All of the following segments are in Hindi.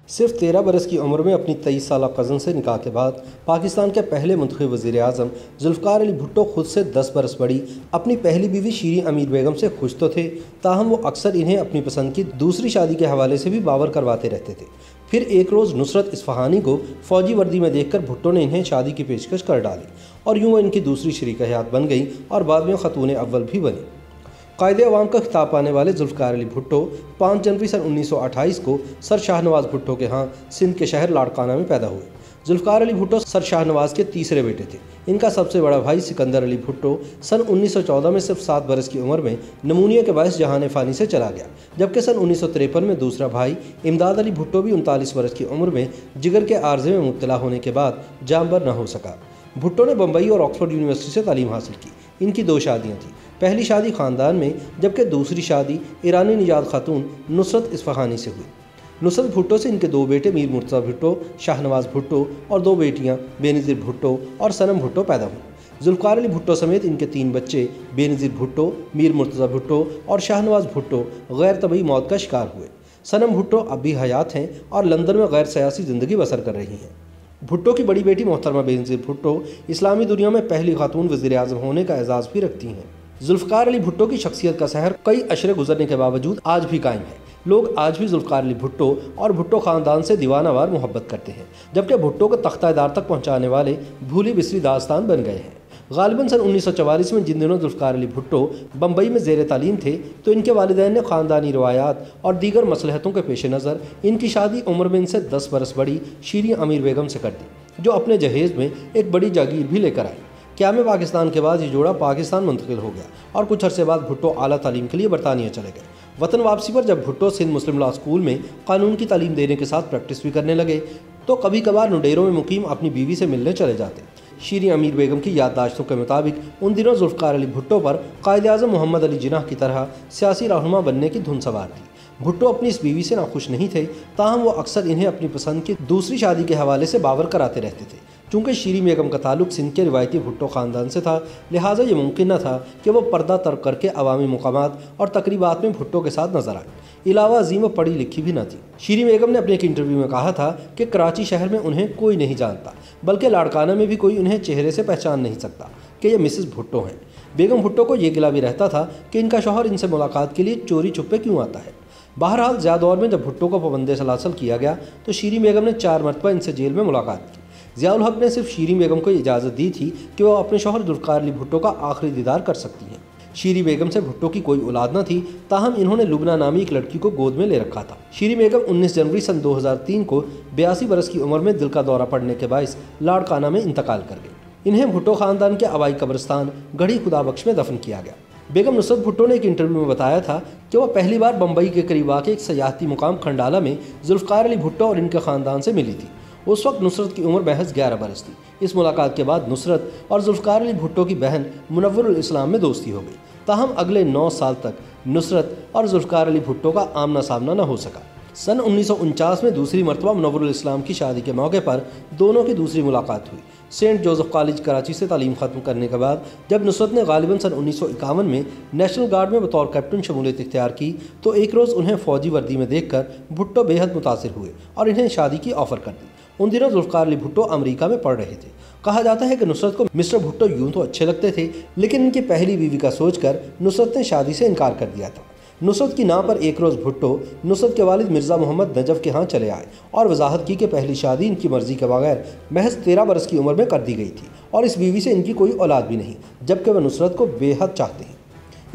सिर्फ 13 बरस की उम्र में अपनी 23 साल कज़न से निकाह के बाद पाकिस्तान के पहले मुंतखब वज़ीर आज़म जुल्फ़िकार अली भुट्टो खुद से 10 बरस बड़ी अपनी पहली बीवी शीरीं अमीर बेगम से खुश तो थे, ताहम वो अक्सर इन्हें अपनी पसंद की दूसरी शादी के हवाले से भी बावर करवाते रहते थे। फिर एक रोज़ नुसरत इस्फ़हानी को फ़ौजी वर्दी में देखकर भुट्टो ने इन्हें शादी की पेशकश कर डाली और यूँ इनकी दूसरी शरीक हयात बन गई और बाद में ख़तून अव्वल भी बनी। कायदे अवाम का खिताब पाने वाले जुल्फ़िकार अली भुट्टो 5 जनवरी सन 1928 को सर शाहनवाज़ भुट्टो के यहाँ सिंध के शहर लाड़काना में पैदा हुए। जुल्फ़िकार अली भुट्टो सर शाहनवाज़ के तीसरे बेटे थे। इनका सबसे बड़ा भाई सिकंदर अली भुट्टो सन 1914 में सिर्फ 7 बरस की उम्र में नमूनिया के बायस जहान फ़ानी से चला गया, जबकि सन 1953 में दूसरा भाई इमदाद अली भुट्टो भी 39 बरस की उम्र में जिगर के आर्जे में मुब्तला होने के बाद जानबर न हो सका। भुट्टो ने बम्बई और ऑक्सफोर्ड यूनिवर्सिटी से तालीम हासिल की। इनकी 2 शादियाँ थीं, पहली शादी ख़ानदान में जबकि दूसरी शादी ईरानी निजात खातून नुसरत इस्फ़हानी से हुई। नुसरत भुट्टो से इनके 2 बेटे मीर मुर्तज़ा भुट्टो, शाहनवाज़ भुट्टो और 2 बेटियां बेनज़ीर भुट्टो और सनम भुट्टो पैदा हुई। जुल्फ़िकार अली भुट्टो समेत इनके 3 बच्चे बेनज़ीर भुट्टो, मीर मुर्तज़ा भुट्टो और शाहनवाज़ भुट्टो गैर तबई मौत का शिकार हुए। सनम भुट्टो अब भी हयात हैं और लंदन में गैर सियासी ज़िंदगी बसर कर रही हैं। भुट्टो की बड़ी बेटी मोहतरमा बेनज़ीर भुट्टो इस्लामी दुनिया में पहली खातून वज़ीर आज़म होने का एजाज़ भी रखती हैं। जुल्फ़िकार अली भुट्टो की शख्सियत का सहर कई अशरे गुजरने के बावजूद आज भी कायम है। लोग आज भी जुल्फ़िकार अली भुट्टो और भुट्टो ख़ानदान से दीवानावार मोहब्बत करते हैं, जबकि भुट्टो को तख्ता-ए-दार तक पहुँचाने वाले भूली बिसरी दास्तान बन गए हैं। गालिबन सन 1944 में जिन दिनों जुल्फ़िकार अली भुट्टो बम्बई में ज़ेर तालीम थे, तो इनके वालिदैन ने ख़ानदानी रवायात और दीगर मसलहतों के पेश नज़र इनकी शादी उम्र में इनसे 10 बरस बड़ी शीरीं अमीर बेगम से कर दी, जो अपने जहेज़ में एक बड़ी जागीर भी लेकर आई। क़याम पाकिस्तान के बाद ये जोड़ा पाकिस्तान मुंतकिल हो गया और कुछ अरसे बाद भुट्टो आला तालीम के लिए बरतानिया चले गए। वतन वापसी पर जब Bhutto Sindh Muslim law school में कानून की तालीम देने के साथ प्रैक्टिस भी करने लगे, तो कभी कभार नुडेरों में मुकीम अपनी बीवी से मिलने चले जाते। शीरीं अमीर बेगम की याददाश्तों के मुताबिक उन दिनों जुल्फ़िकार अली भुट्टो पर कायदे आज़म मोहम्मद अली जिन्नाह की तरह सियासी रहनुमा बनने की धुन सवार थी। भुट्टो अपनी इस बीवी से नाखुश नहीं थे, ताहम वो अक्सर इन्हें अपनी पसंद की दूसरी शादी के हवाले से बावर कराते रहते थे। चूँकि शीरीं बेगम का ताल्लुक सिंध के रिवायती भुट्टो ख़ानदान से था, लिहाजा ये मुमकिन न था कि वो पर्दा तर्क करके अवामी मुकामात और तकरीबात में भुट्टो के साथ नजर आए। इलावा अजीम व पढ़ी लिखी भी न थी। शीरीं बेगम ने अपने एक इंटरव्यू में कहा था कि कराची शहर में उन्हें कोई नहीं जानता, बल्कि लाड़काना में भी कोई उन्हें चेहरे से पहचान नहीं सकता कि ये मिसेस भुट्टो हैं। बेगम भुट्टो को ये गिला भी रहता था कि इनका शौहर इनसे मुलाकात के लिए चोरी छुपे क्यों आता है। बहरहाल ज़्यादा दौर में जब भुट्टो को पाबंद सलासल किया गया, तो शीरीं बेगम ने 4 मरतबा इनसे जेल में मुलाकात की। ज़ियाउल हक ने सिर्फ शीरीं बेगम को इजाज़त दी थी कि वह अपने शौहर जुल्फ़िकार अली भुट्टो का आखिरी दीदार कर सकती हैं। शीरीं बेगम से भुट्टो की कोई औलाद न थी, ताहम इन्होंने लुबना नामी एक लड़की को गोद में ले रखा था। शीरीं बेगम 19 जनवरी सन 2003 को 82 बरस की उम्र में दिल का दौरा पड़ने के बायस लाड़काना में इंतकाल कर गई। इन्हें भुट्टो ख़ानदान के आबाई कब्रिस्तान गढ़ी खुदाबख्श में दफन किया गया। बेगम नुसरत भुट्टो ने एक इंटरव्यू में बताया था कि वह पहली बार बम्बई के करीब वाक़ एक सयाहती मुकाम खंडाला में जुल्फ़िकार अली भुट्टो और इनके ख़ानदान से मिली थी। उस वक्त नुसरत की उम्र महज 11 बरस थी। इस मुलाकात के बाद नुसरत और जुल्फ़िकार अली भुट्टो की बहन मुनव्वरुल इस्लाम में दोस्ती हो गई। ताहम अगले 9 साल तक नुसरत और जुल्फ़िकार अली भुट्टो का आमना सामना न हो सका। सन 1949 में दूसरी मरतबा मुनव्वरुल इस्लाम की शादी के मौके पर दोनों की दूसरी मुलाकात हुई। सेंट जोसेफ कॉलेज कराची से तालीम ख़त्म करने के बाद जब नुसरत ने गालिबन सन 1951 में नेशनल गार्ड में बतौर कैप्टन शमूलियत इख्तियार की, तो एक रोज़ उन्हें फ़ौजी वर्दी में देखकर भुट्टो बेहद मुतासिर हुए और इन्हें शादी की ऑफ़र कर दी। उन दिनों जुल्फ़िकार अली भुट्टो अमेरिका में पढ़ रहे थे। कहा जाता है कि नुसरत को मिस्टर भुट्टो यूँ तो अच्छे लगते थे, लेकिन इनकी पहली बीवी का सोचकर नुसरत ने शादी से इनकार कर दिया था। नुसरत की नाम पर एक रोज़ भुट्टो नुसरत के वालिद मिर्ज़ा मोहम्मद नजफ़ के यहाँ चले आए और वजाहत की कि पहली शादी इनकी मर्ज़ी के बगैर महज 13 बरस की उम्र में कर दी गई थी और इस बीवी से इनकी कोई औलाद भी नहीं, जबकि वह नुसरत को बेहद चाहते हैं,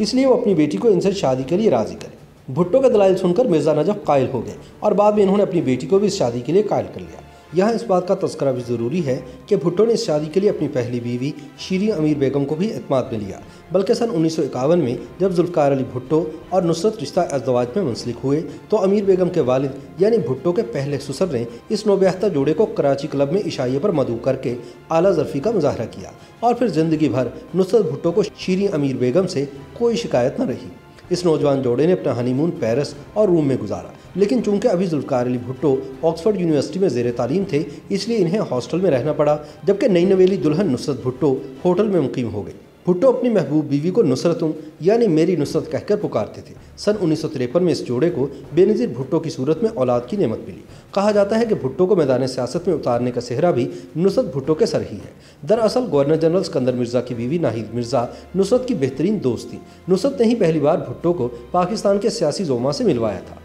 इसलिए वो अपनी बेटी को इनसे शादी के लिए राज़ी करें। भुट्टो के दलाइल सुनकर मिर्ज़ा नजफ़ कायल हो गए और बाद में इन्होंने अपनी बेटी को भी इस शादी के लिए कायल कर लिया। यहाँ इस बात का तज़किरा भी ज़रूरी है कि भुट्टो ने इस शादी के लिए अपनी पहली बीवी शीरीं अमीर बेगम को भी एतमाद में लिया, बल्कि सन 1951 में जब जुल्फ़िकार अली भुट्टो और नुसरत रिश्ता अज़दवाज में मुंसलिक हुए, तो अमीर बेगम के वालिद यानी भुट्टो के पहले ससुर ने इस नौबयाख्ता जोड़े को कराची क्लब में इशाइये पर मदऊ करके आला ज़र्फ़ी का मुज़ाहरा किया और फिर ज़िंदगी भर नुसरत भुट्टो को शीरीं अमीर बेगम से कोई शिकायत न रही। इस नौजवान जोड़े ने अपना हनीमून पेरिस और रूम में गुजारा, लेकिन चूंकि अभी जुल्फ़िकार अली भुट्टो ऑक्सफोर्ड यूनिवर्सिटी में ज़ेर तालीम थे, इसलिए इन्हें हॉस्टल में रहना पड़ा, जबकि नई नवेली दुल्हन नुसरत भुट्टो होटल में मुकीम हो गई। भुट्टो अपनी महबूब बीवी को नुसरतुम यानी मेरी नुसरत कहकर पुकारते थे। सन 1953 में इस जोड़े को बेनज़ीर भुट्टो की सूरत में औलाद की नेमत मिली। कहा जाता है कि भुट्टो को मैदान सियासत में उतारने का सेहरा भी नुसरत भुट्टो के सर ही है। दरअसल गवर्नर जनरल सिकंदर मिर्ज़ा की बीवी नाहिद मिर्ज़ा नुसरत की बेहतरीन दोस्त थी। नुसरत ने ही पहली बार भुट्टो को पाकिस्तान के सियासी जोमा से मिलवाया था।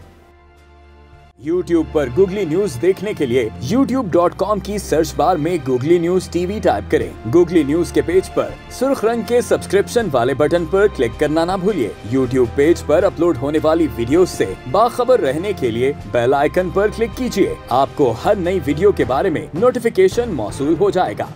YouTube पर गूगली न्यूज देखने के लिए youtube.com की सर्च बार में गूगली न्यूज टीवी टाइप करें। गूगली न्यूज के पेज पर सुर्ख रंग के सब्सक्रिप्शन वाले बटन पर क्लिक करना ना भूलिए। YouTube पेज पर अपलोड होने वाली वीडियोस से बाखबर रहने के लिए बेल आइकन पर क्लिक कीजिए। आपको हर नई वीडियो के बारे में नोटिफिकेशन मौसूल हो जाएगा।